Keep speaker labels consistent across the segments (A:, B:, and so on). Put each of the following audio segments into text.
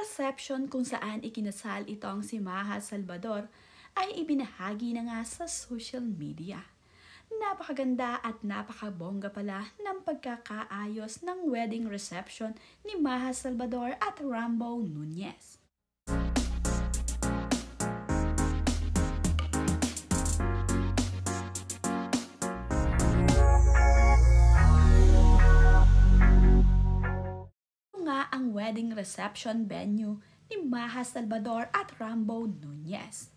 A: reception kung saan ikinasal itong si Maha Salvador ay ibinahagi na nga sa social media. Napakaganda at napakabongga pala ng pagkakaayos ng wedding reception ni Maha Salvador at Rambo Nunez. Ito nga ang wedding reception venue ni Maha Salvador at Rambo Nunez.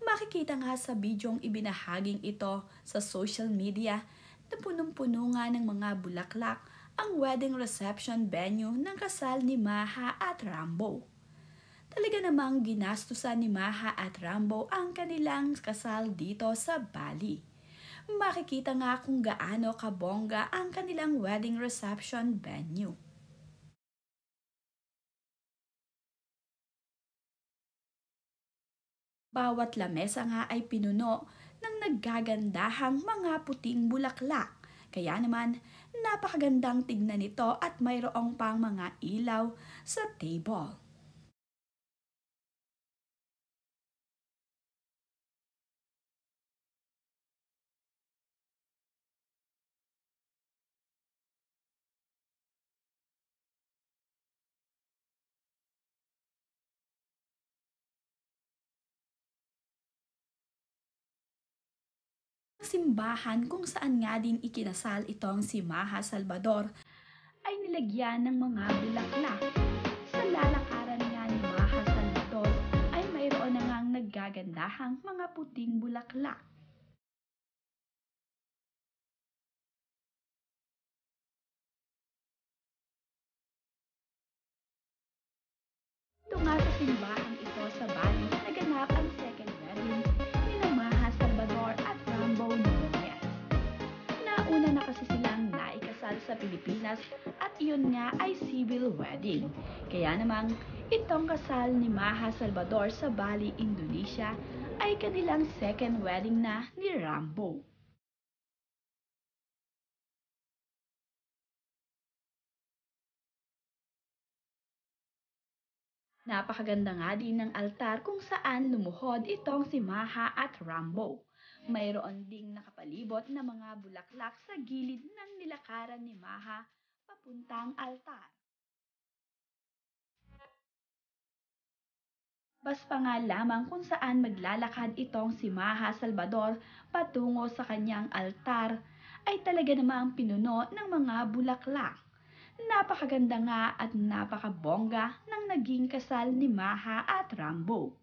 A: Makikita nga sa bidyong ibinahaging ito sa social media na punong-puno nga ng mga bulaklak ang wedding reception venue ng kasal ni Maha at Rambo. Talaga namang ginastusan ni Maha at Rambo ang kanilang kasal dito sa Bali. Makikita nga kung gaano kabongga ang kanilang wedding reception venue. Bawat lamesa nga ay pinuno ng naggagandahang mga puting bulaklak. Kaya naman, napakagandang tignan nito at mayroong pang mga ilaw sa table. Simbahan kung saan nga din ikinasal itong si Maha Salvador ay nilagyan ng mga bulaklak. Sa lalakaran nga ni Maha Salvador ay mayroon na ngang naggagandahang mga puting bulaklak. Ito nga sa simbahang ito sa Bali na naganap ang second wedding ni Maha Salvador at Rambo Nunez. Nauna na kasi silang naikasal sa Pilipinas at iyon nga ay civil wedding. Kaya namang itong kasal ni Maha Salvador sa Bali, Indonesia ay kanilang second wedding na ni Rambo. Napakaganda nga din ng altar kung saan lumuhod itong si Maha at Rambo. Mayroon ding nakapalibot na mga bulaklak sa gilid ng nilakaran ni Maha papuntang altar. Bas pa nga lamang kung saan maglalakad itong si Maha Salvador patungo sa kanyang altar ay talaga namang pinuno ng mga bulaklak. Napakaganda nga at napakabongga ng naging kasal ni Maha at Rambo.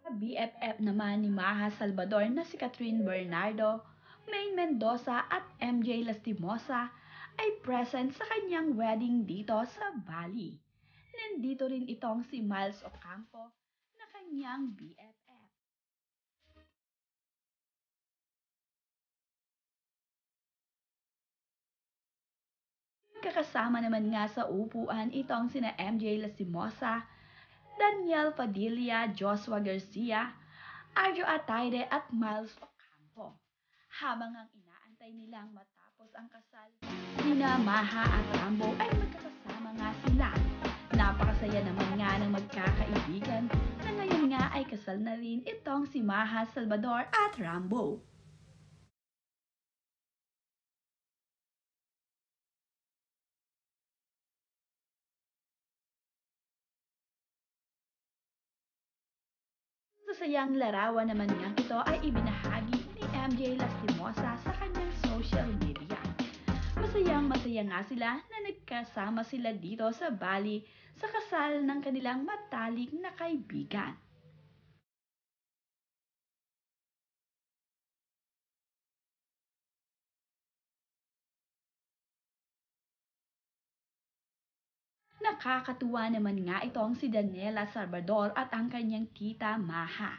A: Sa BFF naman ni Maha Salvador na si Catherine Bernardo, Maine Mendoza at MJ Lastimosa ay present sa kanyang wedding dito sa Bali. Nandito rin itong si Miles Ocampo na kanyang BFF. Kakasama naman nga sa upuan itong sina MJ Lastimosa, Daniel Padilla, Joshua Garcia, Arjo Atayde at Miles Ocampo. Habang ang inaantay nilang matapos ang kasal, nina Maha at Rambo ay magkakasama nga sila. Napakasaya naman nga ng magkakaibigan na ngayon nga ay kasal na rin itong si Maha Salvador at Rambo. Masasayang larawan naman niyang ito ay ibinahagi ni MJ Lastimosa sa kanyang social media. Masayang-masaya nga sila na nagkasama sila dito sa Bali sa kasal ng kanilang matalik na kaibigan. Nakakatuwa naman nga itong si Daniela Salvador at ang kanyang tita Maha.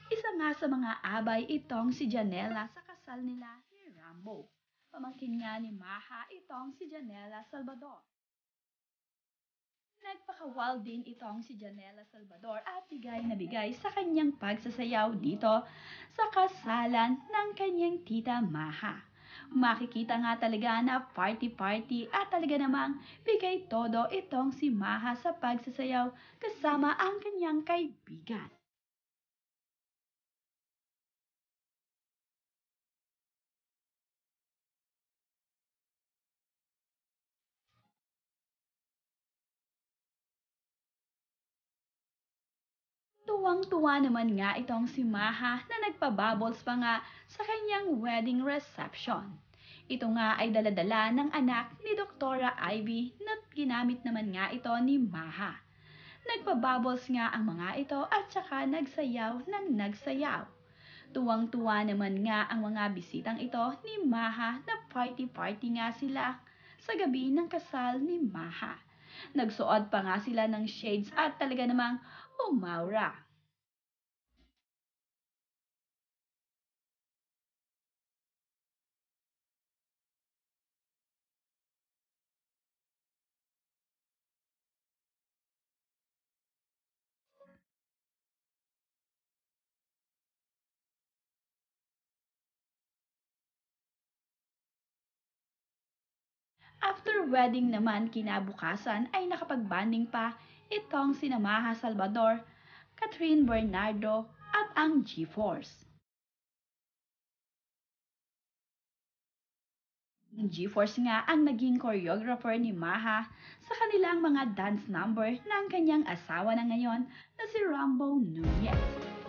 A: Isa nga sa mga abay itong si Janela sa kasal nila ni Rambo. Pamangkin nga ni Maha itong si Janela Salvador. Nagpakawal din itong si Janela Salvador at bigay na bigay sa kanyang pagsasayaw dito sa kasalan ng kanyang tita Maha. Makikita nga talaga na party-party at talaga namang bigay todo itong si Maha sa pagsasayaw kasama ang kanyang kaibigan. Tuwang-tuwa naman nga itong si Maha na nagpabubbles pa nga sa kanyang wedding reception. Ito nga ay daladala ng anak ni Doktora Ivy na ginamit naman nga ito ni Maha. Nagpabubbles nga ang mga ito at saka nagsayaw ng nagsayaw. Tuwang-tuwa naman nga ang mga bisitang ito ni Maha na party-party nga sila sa gabi ng kasal ni Maha. Nagsuot pa nga sila ng shades at talaga namang umaura. After wedding naman kinabukasan ay nakapag-banding pa itong sinamaha Salvador, Catherine Bernardo at ang G-Force. Ang G-Force nga ang naging choreographer ni Maha sa kanilang mga dance number ng kanyang asawa na ngayon na si Rambo Nunez.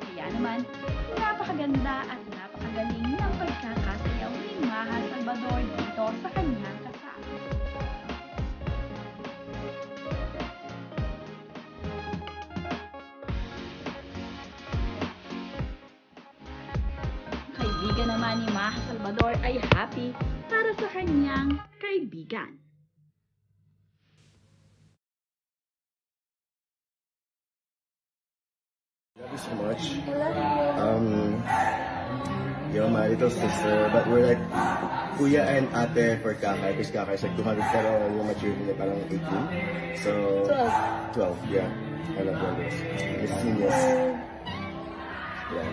A: Kaya naman, napakaganda at napakagaling ng pagkakasayaw ni Maha Salvador dito sa kanyang kasal. Kaibigan naman ni Maha Salvador ay happy para sa kanyang kaibigan.
B: Love you so much.
C: I love you.
B: You're my little sister, but we're like kuya and ate for Kakay, because Kakay is like 200, pero yung maturity niya parang 18. So, 12, yeah. I love you guys. Miss Genius. Yeah,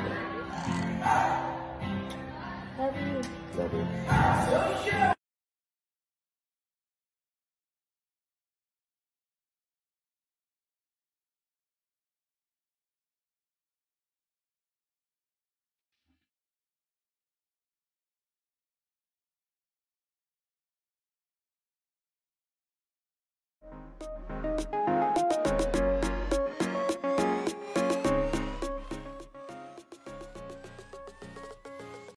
C: Love you.
B: love you.